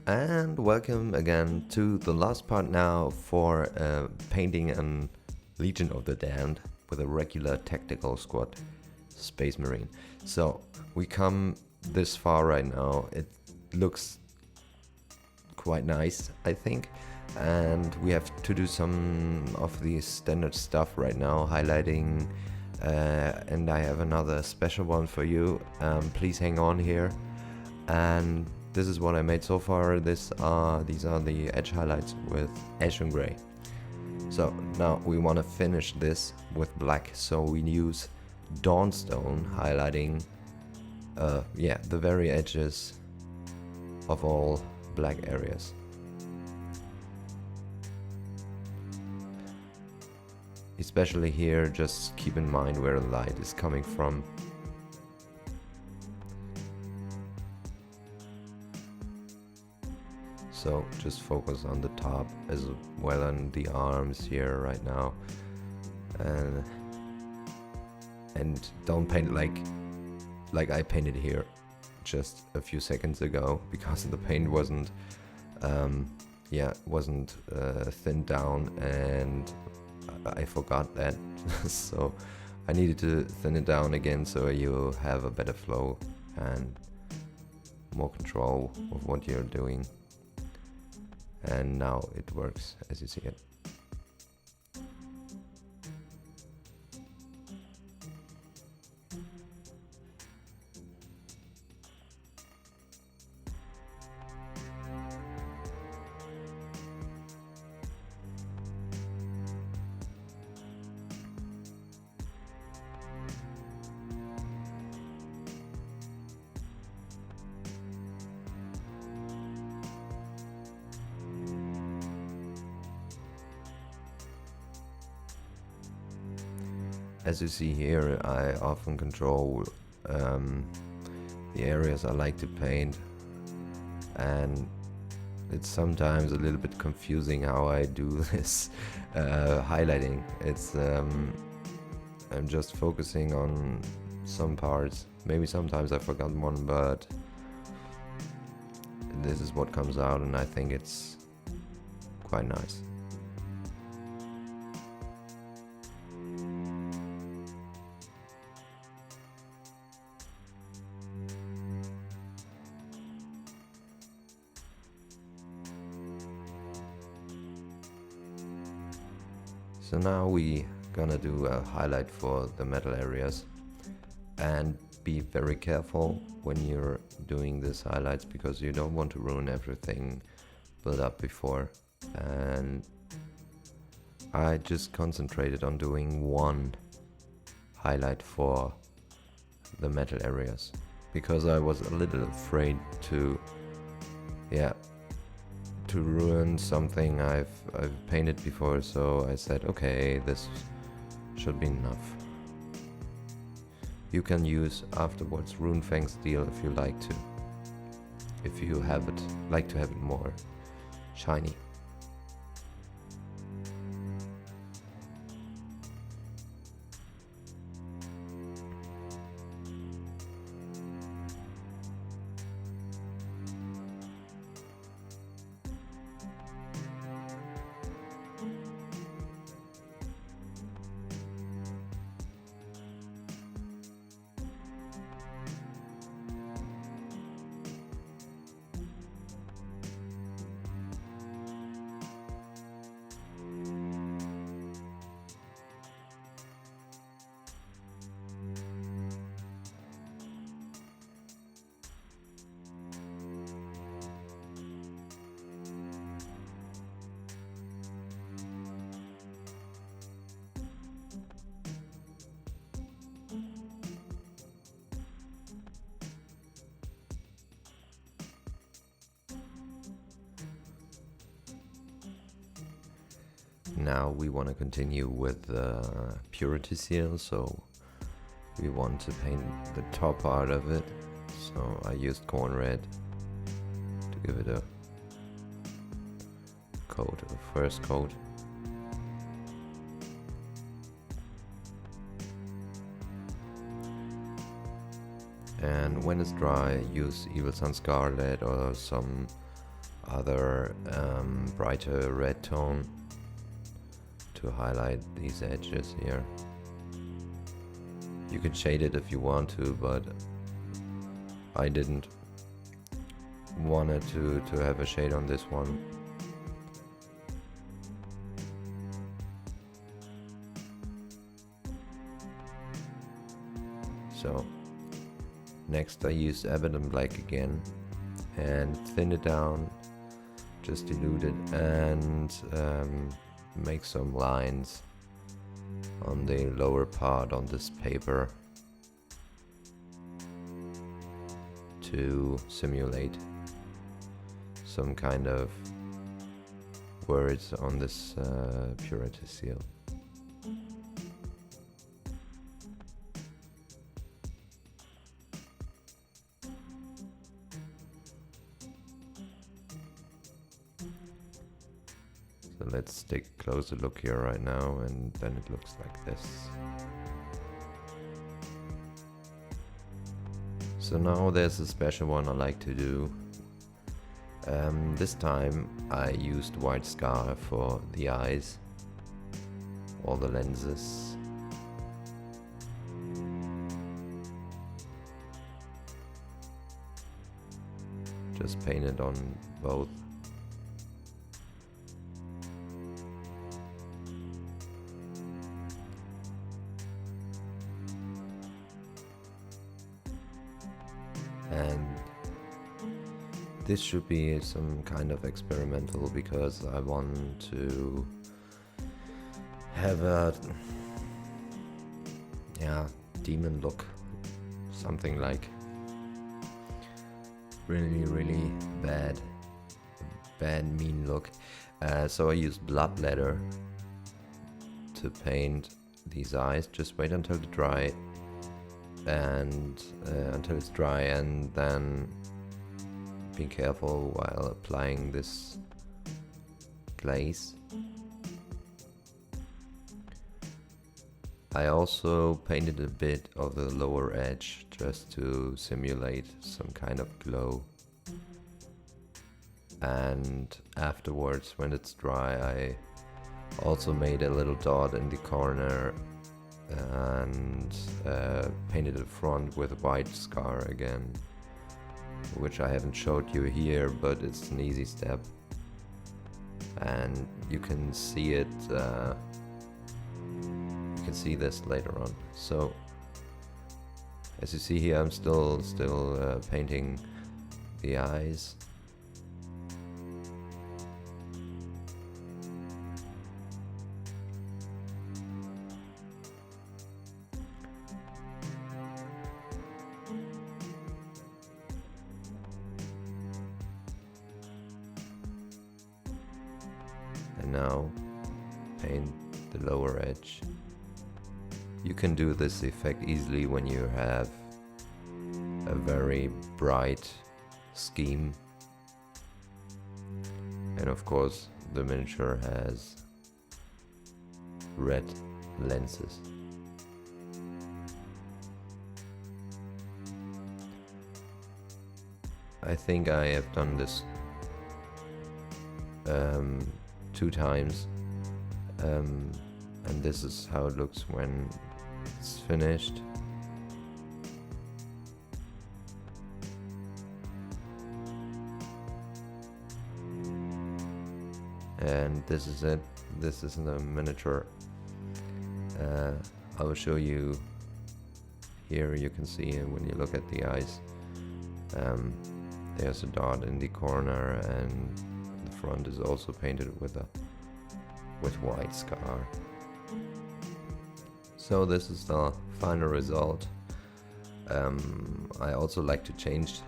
And welcome again to the last part now for painting a Legion of the Damned with a regular tactical squad Space Marine. So we come this far right now. It looks quite nice, I think, and we have to do some of the standard stuff right now, highlighting, and I have another special one for you. Please hang on here. And this is what I made so far. These are the edge highlights with ash and gray. So now we want to finish this with black, so we use Dawnstone highlighting the very edges of all black areas. Especially here, just keep in mind where the light is coming from. So just focus on the top as well on the arms here right now, and don't paint like I painted here just a few seconds ago, because the paint wasn't thinned down, and I forgot that. So I needed to thin it down again so you have a better flow and more control of what you're doing. And now it works as you see it. As you see here, I often control the areas I like to paint, and it's sometimes a little bit confusing how I do this highlighting. It's I'm just focusing on some parts. Maybe sometimes I forgot one, but this is what comes out, and I think it's quite nice. So now we gonna do a highlight for the metal areas, and be very careful when you're doing these highlights, because you don't want to ruin everything built up before. And I just concentrated on doing one highlight for the metal areas, because I was a little afraid to ruin something I've painted before, so I said, okay, this should be enough. You can use afterwards Runefang steel if you like to, if you like to have it more shiny. Now we want to continue with the purity seal, so we want to paint the top part of it. So I used corn red to give it a coat, a first coat. And when it's dry, use Evil Sun Scarlet or some other brighter red tone to highlight these edges here. You can shade it if you want to, but I didn't want it to have a shade on this one. So next I used Abaddon Black again and thin it down, just dilute it, and make some lines on the lower part on this paper to simulate some kind of words on this purity seal. So let's take a closer look here right now, and then it looks like this. So now there's a special one I like to do. This time I used white scar for the eyes, all the lenses. Just paint it on both. And this should be some kind of experimental, because I want to have a demon look, something like really bad mean look. So I used bloodletter to paint these eyes. Just wait until it's dry, and then be careful while applying this glaze. I also painted a bit of the lower edge just to simulate some kind of glow, and afterwards, when it's dry, I also made a little dot in the corner and painted the front with white scar again, which I haven't showed you here, but it's an easy step, and you can see it. You can see this later on. So as you see here, I'm still painting the eyes. And now paint the lower edge. You can do this effect easily when you have a very bright scheme. And of course, the miniature has red lenses. I think I have done this 2 times, and this is how it looks when it's finished. And this is it. This is the miniature. I will show you here. You can see when you look at the eyes, there's a dot in the corner, and the front is also painted with white scar. So this is the final result. I also like to change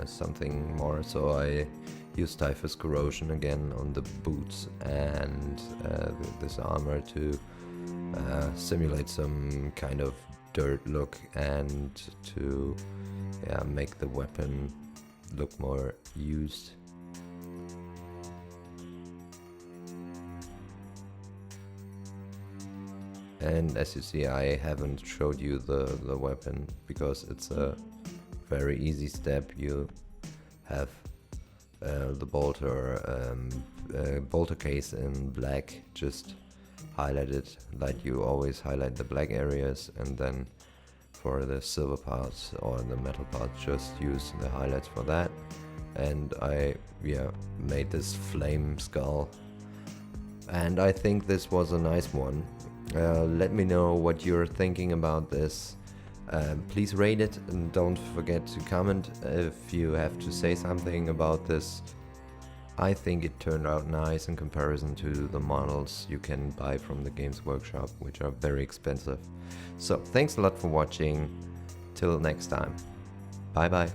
something more, so I use typhus corrosion again on the boots and this armor to simulate some kind of dirt look, and to make the weapon look more used. And as you see, I haven't showed you the weapon because it's a very easy step. You have the bolter case in black, just highlight it like you always highlight the black areas, and then for the silver parts or the metal parts just use the highlights for that. And I made this flame skull, and I think this was a nice one. Let me know what you're thinking about this. Please rate it, and don't forget to comment if you have to say something about this. I think it turned out nice in comparison to the models you can buy from the Games Workshop, which are very expensive. So thanks a lot for watching. Till next time. Bye bye.